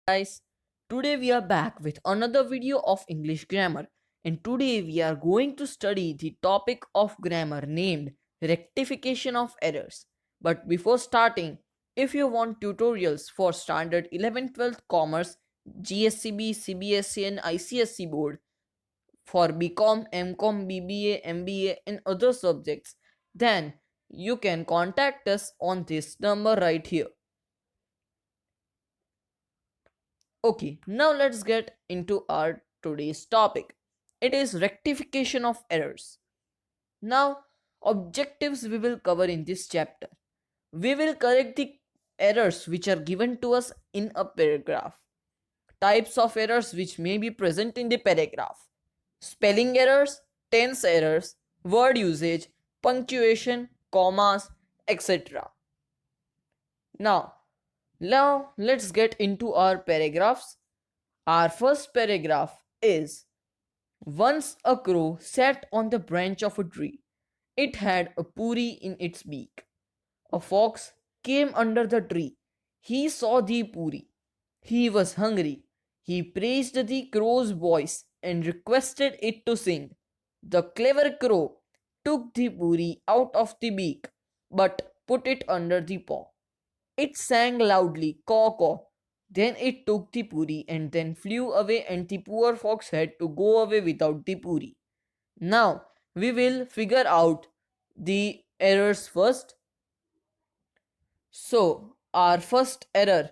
Guys, today we are back with another video of English grammar, and today we are going to study the topic of grammar named rectification of errors. But before starting, if you want tutorials for standard 11th 12th commerce, GSCB, CBSE and ICSE board for BCom, MCom, BBA, MBA and other subjects, then you can contact us on this number right here. Okay, now let's get into our today's topic. It is rectification of errors. Now, objectives we will cover in this chapter. We will correct the errors which are given to us in a paragraph. Types of errors which may be present in the paragraph. Spelling errors, tense errors, word usage, punctuation, commas, etc. Now, let's get into our paragraphs. Our first paragraph is: once a crow sat on the branch of a tree. It had a puri in its beak. A fox came under the tree. He saw the puri. He was hungry. He praised the crow's voice and requested it to sing. The clever crow took the puri out of the beak but put it under the paw. It sang loudly, caw caw. Then it took the puri and then flew away, and the poor fox had to go away without the puri. Now we will figure out the errors first. So, our first error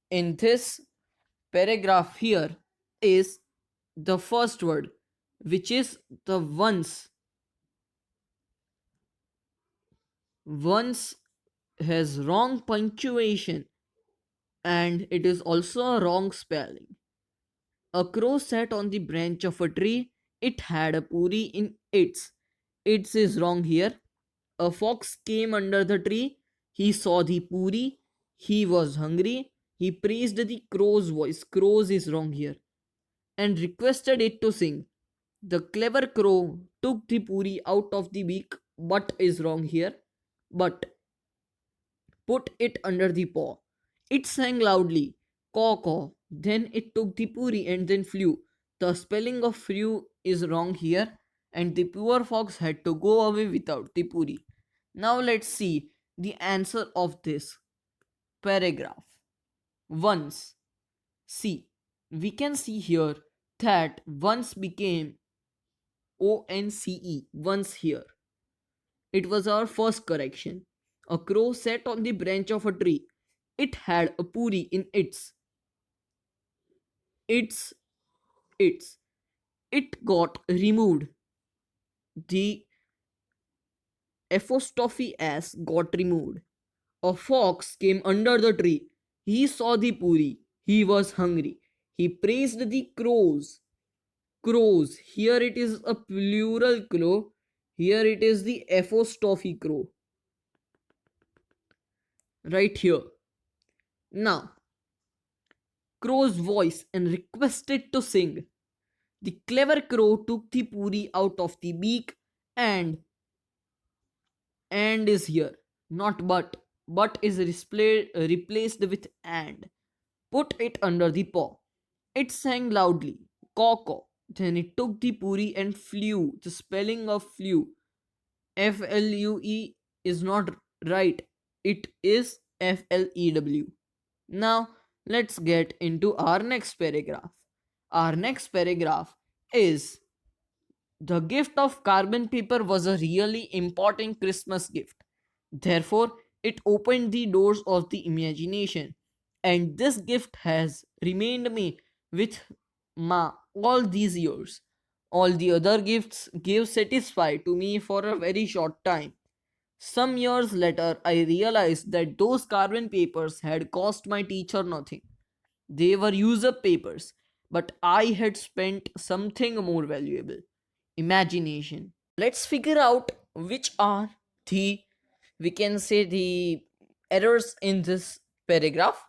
in this paragraph here is the first word, which is the once. Once has wrong punctuation and it is also a wrong spelling. A crow sat on the branch of a tree. It had a puri in its. Its is wrong here. A fox came under the tree. He saw the puri. He was hungry. He praised the crow's voice. Crow's is wrong here. And requested it to sing. The clever crow took the puri out of the beak, but is wrong here. But put it under the paw. It sang loudly, caw caw. Then it took the puri and then flew. The spelling of flew is wrong here, and the poor fox had to go away without the puri. Now let's see the answer of this paragraph. Once. See, we can see here that once became ONCE, once here. It was our first correction. A crow sat on the branch of a tree. It had a puri in its, its. It got removed. The apostrophe s got removed. A fox came under the tree. He saw the puri. He was hungry. He praised the crows. Crows. Here it is a plural crow. Here it is the apostrophe crow. Right here. Now, crow's voice and requested to sing. The clever crow took the puri out of the beak and is here, not but. But is replaced with and. Put it under the paw. It sang loudly, caw caw. Then it took the puri and flew. The spelling of flew, FLUE, is not right. It is FLEW. Now let's get into our next paragraph. Our next paragraph is: the gift of carbon paper was a really important Christmas gift. Therefore, it opened the doors of the imagination, and this gift has remained me with ma all these years. All the other gifts gave satisfy to me for a very short time. Some years later, I realized that those carbon papers had cost my teacher nothing. They were use up papers, but I had spent something more valuable: imagination. Let's figure out which are the, we can say, the errors in this paragraph.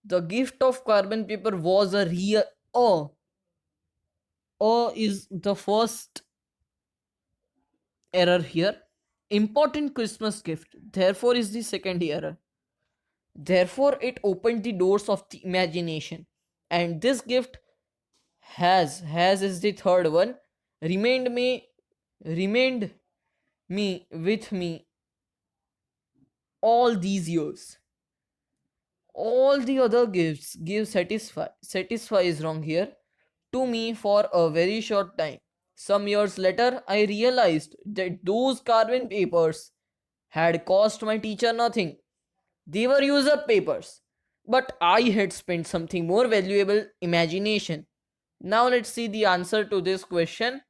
The gift of carbon paper was a real. Is the first error here. Important Christmas gift, therefore, is the second error. Therefore, it opened the doors of the imagination. And this gift has is the third one, remained remained me with me all these years. All the other gifts give satisfy is wrong here, to me for a very short time. Some years later I realized that those carbon papers had cost my teacher nothing. They were user papers, but I had spent something more valuable, imagination. Now let's see the answer to this question.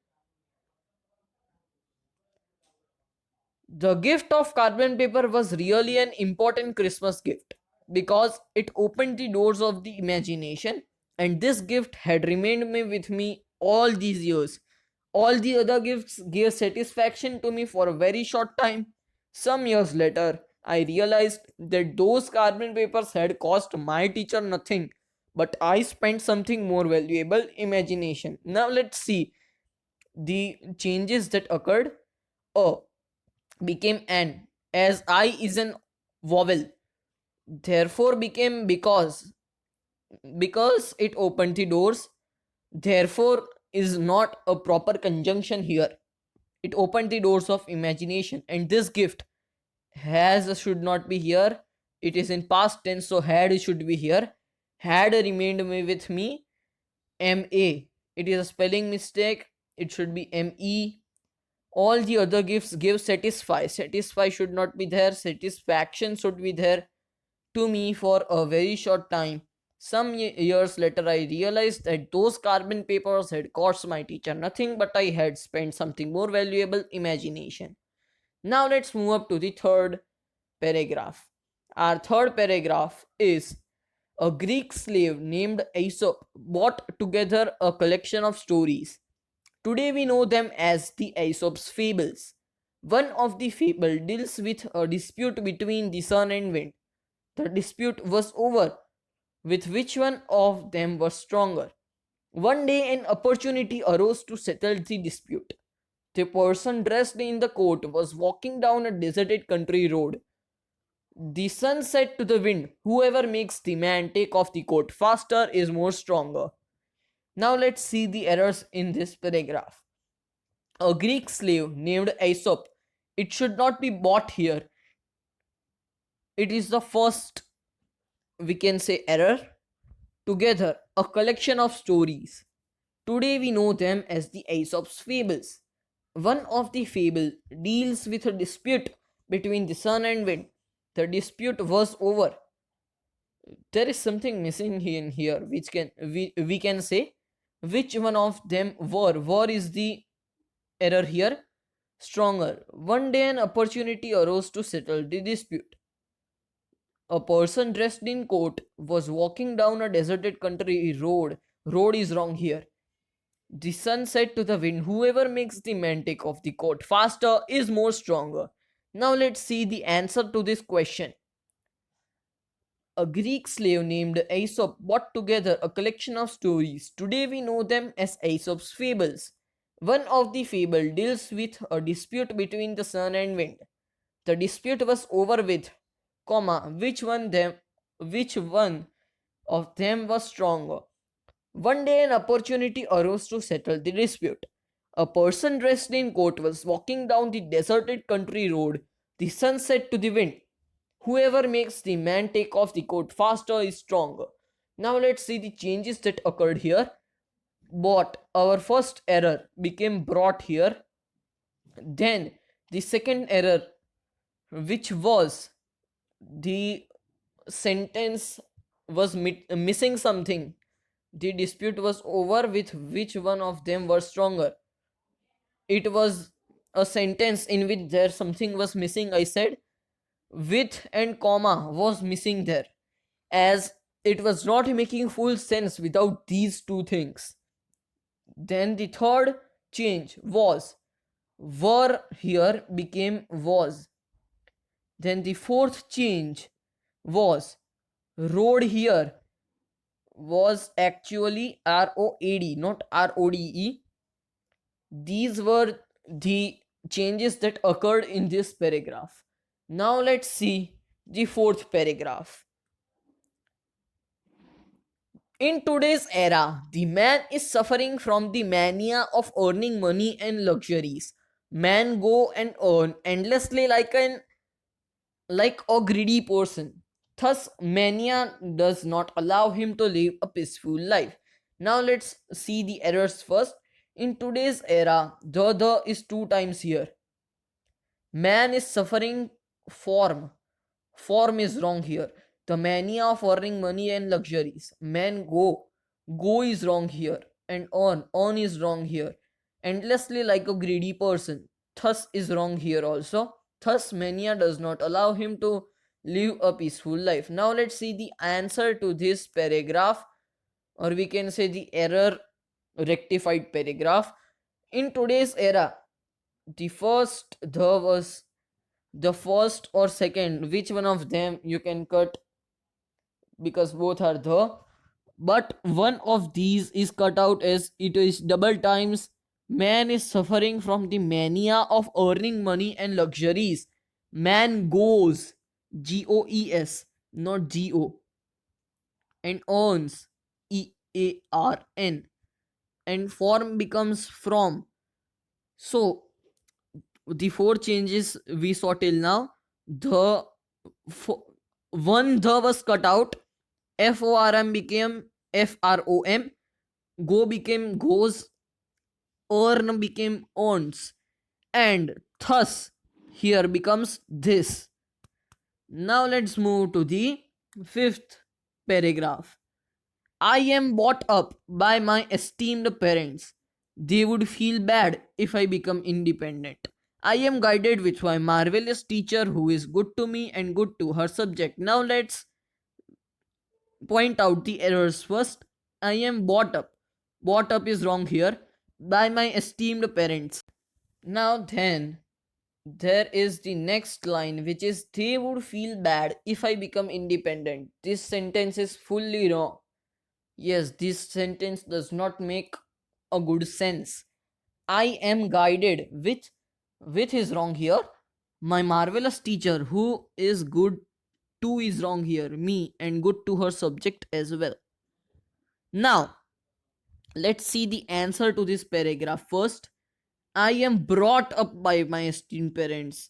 The gift of carbon paper was really an important Christmas gift because it opened the doors of the imagination, and this gift had remained me with me all these years. All the other gifts gave satisfaction to me for a very short time. Some years later, I realized that those carbon papers had cost my teacher nothing, but I spent something more valuable, imagination. Now let's see the changes that occurred. Oh, became an, as I is an vowel, therefore became because it opened the doors. Therefore is not a proper conjunction here. It opened the doors of imagination, and this gift has should not be here. It is in past tense, so had should be here. Had remained me with me, ma, it is a spelling mistake. It should be me. All the other gifts give satisfy should not be there. Satisfaction should be there, to me for a very short time. Some years later I realized that those carbon papers had cost my teacher nothing, but I had spent something more valuable, imagination. Now let's move up to the third paragraph. Our third paragraph is: a Greek slave named Aesop brought together a collection of stories. Today we know them as the Aesop's fables. One of the fable deals with a dispute between the sun and wind. The dispute was over with which one of them was stronger. One day an opportunity arose to settle the dispute. The person dressed in the coat was walking down a deserted country road. The sun said to the wind, "Whoever makes the man take off the coat faster is more stronger." Now let's see the errors in this paragraph. A Greek slave named Aesop. It should not be bought here. It is the first, we can say, error. Together, a collection of stories. Today we know them as the Aesop's fables. One of the fable deals with a dispute between the sun and wind. The dispute was over. There is something missing in here, which we can say which one of them were. War is the error here. Stronger. One day an opportunity arose to settle the dispute. A person dressed in coat was walking down a deserted country road. Road is wrong here. The sun said to the wind, "Whoever makes the man take off the coat faster is more stronger." Now let's see the answer to this question. A Greek slave named Aesop brought together a collection of stories. Today we know them as Aesop's fables. One of the fable deals with a dispute between the sun and wind. The dispute was over with, comma, which one of them was stronger. One day an opportunity arose to settle the dispute. A person dressed in coat was walking down the deserted country road. The sun said to the wind, "Whoever makes the man take off the coat faster is stronger." Now let's see the changes that occurred here. Bought, our first error, became brought here. Then the second error, which was the sentence was missing something. The dispute was over with which one of them was stronger. It was a sentence in which there something was missing. I said with and comma was missing there, as it was not making full sense without these two things. Then the third change was were here became was. Then the fourth change was road here was actually ROAD, not RODE. These were the changes that occurred in this paragraph. Now let's see the fourth paragraph. In today's era, the man is suffering from the mania of earning money and luxuries. Man go and earn endlessly like a greedy person. Thus, mania does not allow him to live a peaceful life. Now let's see the errors first. In today's era, the is two times here. Man is suffering form. Form is wrong here. The mania of earning money and luxuries. Man go. Go is wrong here. And on. On is wrong here. Endlessly like a greedy person. Thus is wrong here also. Thus mania does not allow him to live a peaceful life. Now let's see the answer to this paragraph, or we can say the error rectified paragraph. In today's era, the first the was the first or second, which one of them you can cut, because both are the, but one of these is cut out as it is double times. Man is suffering from the mania of earning money and luxuries. Man goes, goes, not go, and earns, earn, and form becomes from. So the four changes we saw till now, the one the was cut out, form became from, go became goes, earn became earns, and thus here becomes this. Now let's move to the fifth paragraph. I am brought up by my esteemed parents. They would feel bad if I become independent. I am guided with my marvelous teacher who is good to me and good to her subject. Now let's point out the errors first. I am brought up. Brought up is wrong here. By my esteemed parents. Now then, there is the next line, which is they would feel bad if I become independent. This sentence is fully wrong. Yes, this sentence does not make a good sense. I am guided with is wrong here. My marvelous teacher who is good to is wrong here. Me and good to her subject as well. Now, let's see the answer to this paragraph first. I am brought up by my esteemed parents.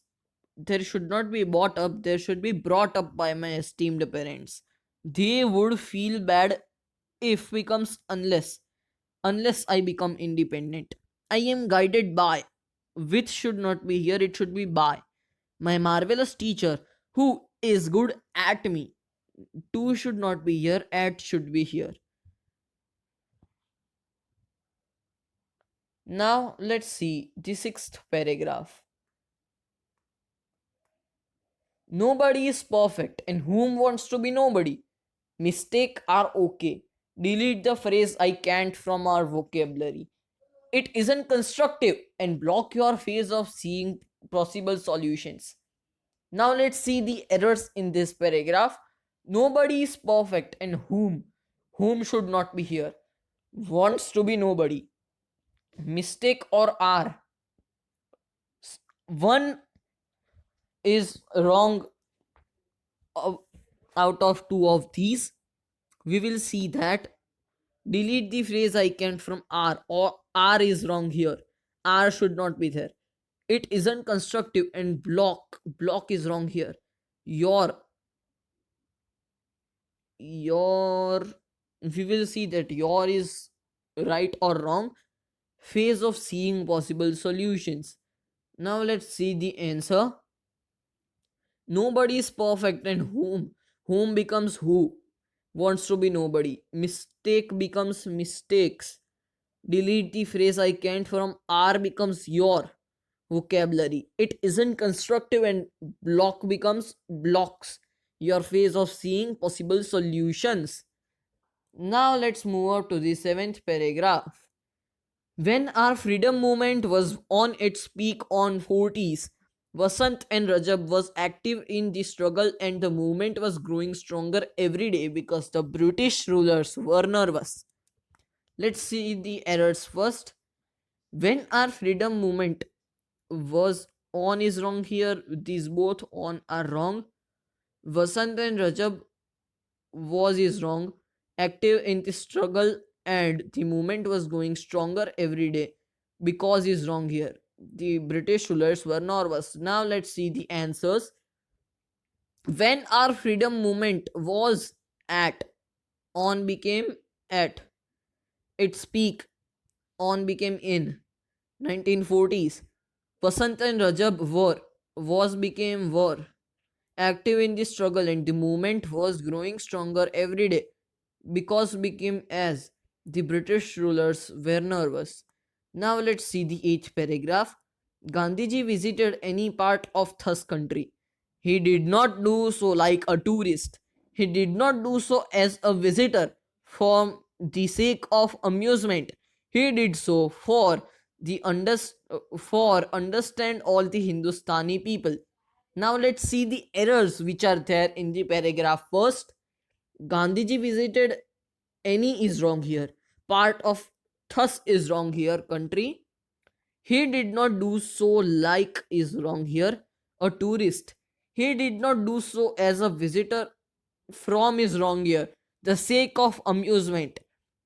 There should not be brought up, there should be brought up by my esteemed parents. They would feel bad if becomes unless I become independent. I am guided by, which should not be here, it should be by my marvelous teacher who is good at me. To should not be here, at should be here. Now let's see the sixth paragraph. Nobody is perfect, and whom wants to be nobody? Mistake are okay. Delete the phrase I can't from our vocabulary. It isn't constructive and block your phase of seeing possible solutions. Now let's see the errors in this paragraph. Nobody is perfect, and whom should not be here. Wants to be nobody. Mistake or are. One is wrong uh, out of two of these. We will see that. Delete the phrase I can from are, or are is wrong here. Are should not be there. It isn't constructive, and block is wrong here. Your we will see that your is right or wrong. Phase of seeing possible solutions. Now let's see the answer. Nobody is perfect, and whom becomes who wants to be nobody. Mistake becomes mistakes. Delete the phrase I can't from are becomes your vocabulary. It isn't constructive, and block becomes blocks your phase of seeing possible solutions. Now let's move on to the seventh paragraph. When our freedom movement was on its peak on 40s, Vasant and Rajab was active in the struggle, and the movement was growing stronger every day because the British rulers were nervous. Let's see the errors first. When our freedom movement was on is wrong here. These both on are wrong. Vasant and Rajab was is wrong, active in the struggle, and the movement was growing stronger every day. Because is wrong here. The British rulers were nervous. Now let's see the answers. When our freedom movement was at on became at its peak, on became in 1940s. Vasant and Rajab was became war active in the struggle, and the movement was growing stronger every day. Because became as the British rulers were nervous. Now let's see the eighth paragraph. Gandhiji visited any part of Thus country. He did not do so like a tourist. He did not do so as a visitor for the sake of amusement. He did so for understand all the Hindustani people. Now let's see the errors which are there in the paragraph. First, Gandhiji visited any is wrong here. Part of thus is wrong here. Country. He did not do so like is wrong here. A tourist. He did not do so as a visitor from is wrong here. The sake of amusement.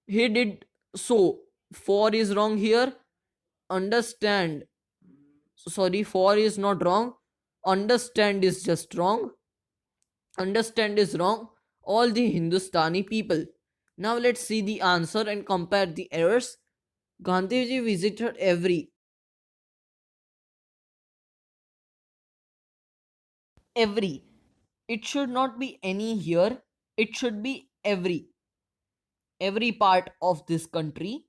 He did so for is wrong here. Understand. Sorry, for is not wrong. Understand is just wrong. Understand is wrong. All the Hindustani people. Now let's see the answer and compare the errors. Gandhiji visited every. It should not be any here. It should be every part of this country.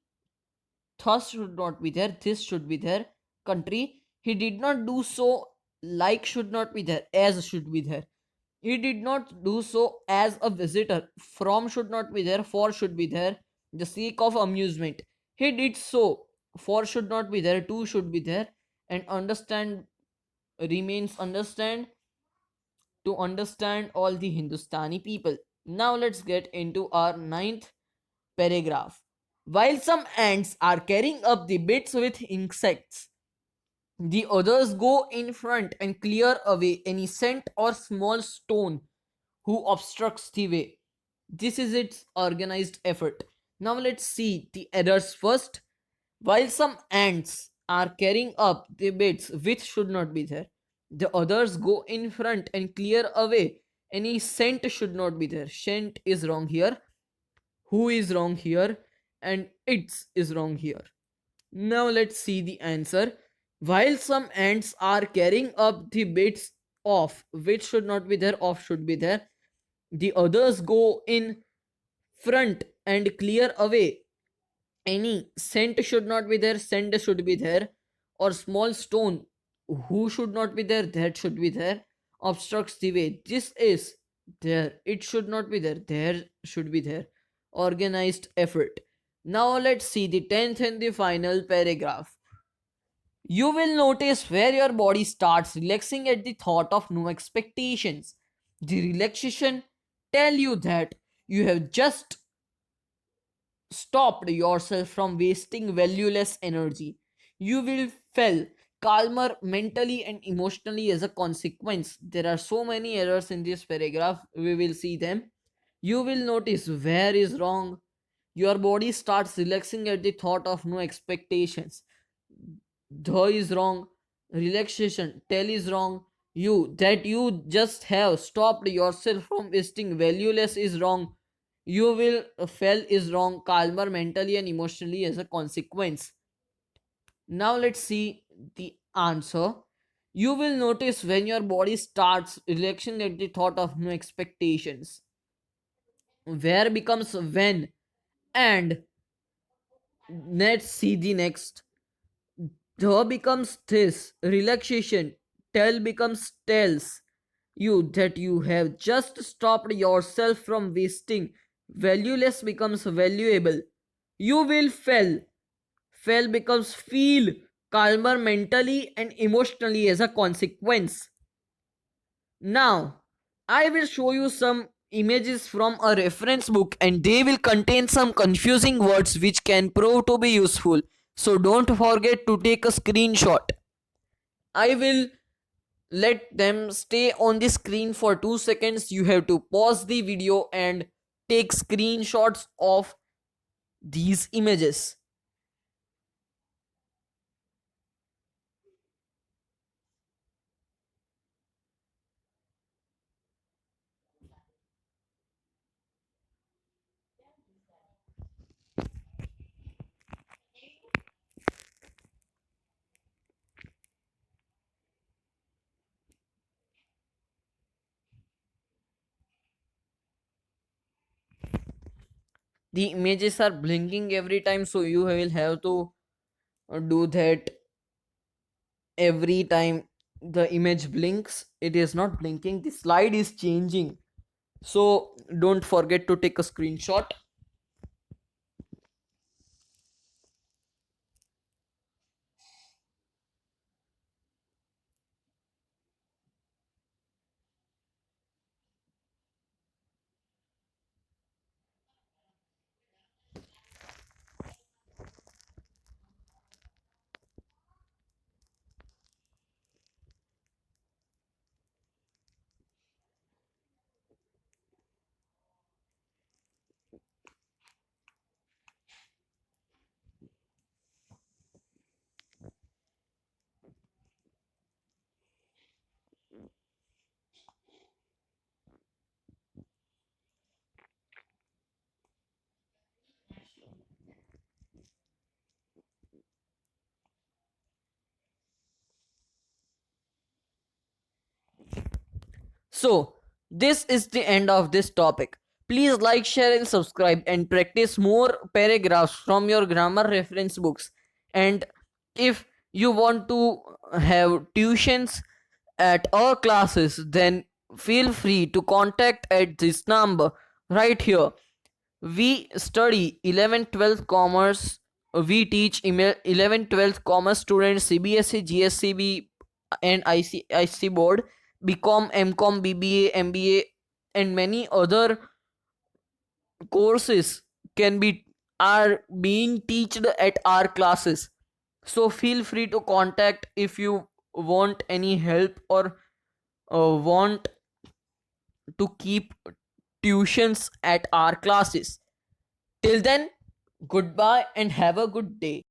Thus should not be there. This should be there. Country. He did not do so like should not be there. As should be there. He did not do so as a visitor. From should not be there. For should be there. The sake of amusement. He did so. For should not be there. To should be there. And understand remains understand to understand all the Hindustani people. Now let's get into our ninth paragraph. While some ants are carrying up the bits with insects, the others go in front and clear away any scent or small stone who obstructs the way. This is its organized effort. Now let's see the errors first. While some ants are carrying up the bits which should not be there, the others go in front and clear away any scent should not be there. Scent is wrong here. Who is wrong here? And its is wrong here. Now let's see the answer. While some ants are carrying up the bits of which should not be there, of should be there, the others go in front and clear away any scent should not be there, scent should be there, or small stone who should not be there, that should be there, obstructs the way. This is there, it should not be there, there should be there. Organized effort. Now let's see the 10th and the final paragraph. You will notice where your body starts relaxing at the thought of no expectations. The relaxation tell you that you have just stopped yourself from wasting valueless energy. You will feel calmer mentally and emotionally as a consequence. There are so many errors in this paragraph, we will see them. You will notice where is wrong. Your body starts relaxing at the thought of no expectations. The is wrong. Relaxation, tell is wrong. You that you just have stopped yourself from wasting valueless is wrong. You will feel is wrong, calmer mentally and emotionally as a consequence. Now let's see the answer. You will notice when your body starts relaxing at the thought of no expectations. Where becomes when, and let's see the next. The becomes this. Relaxation. Tell becomes tells you that you have just stopped yourself from wasting. Valueless becomes valuable. You will feel. Feel becomes feel. Calmer mentally and emotionally as a consequence. Now, I will show you some images from a reference book, and they will contain some confusing words which can prove to be useful. So don't forget to take a screenshot. I will let them stay on the screen for 2 seconds. You have to pause the video and take screenshots of these images. The images are blinking every time, so you will have to do that every time the image blinks. It is not blinking, the slide is changing, so don't forget to take a screenshot. So, this is the end of this topic. Please like, share, and subscribe, and practice more paragraphs from your grammar reference books. And if you want to have tuitions at our classes, then feel free to contact at this number right here. We study 11th 12th commerce. We teach 11th 12th commerce students CBSE, GSCB, and IC board, BCom, MCom, BBA, MBA, and many other courses can be are being taught at our classes. So feel free to contact if you want any help or want to keep tuitions at our classes. Till then, goodbye and have a good day.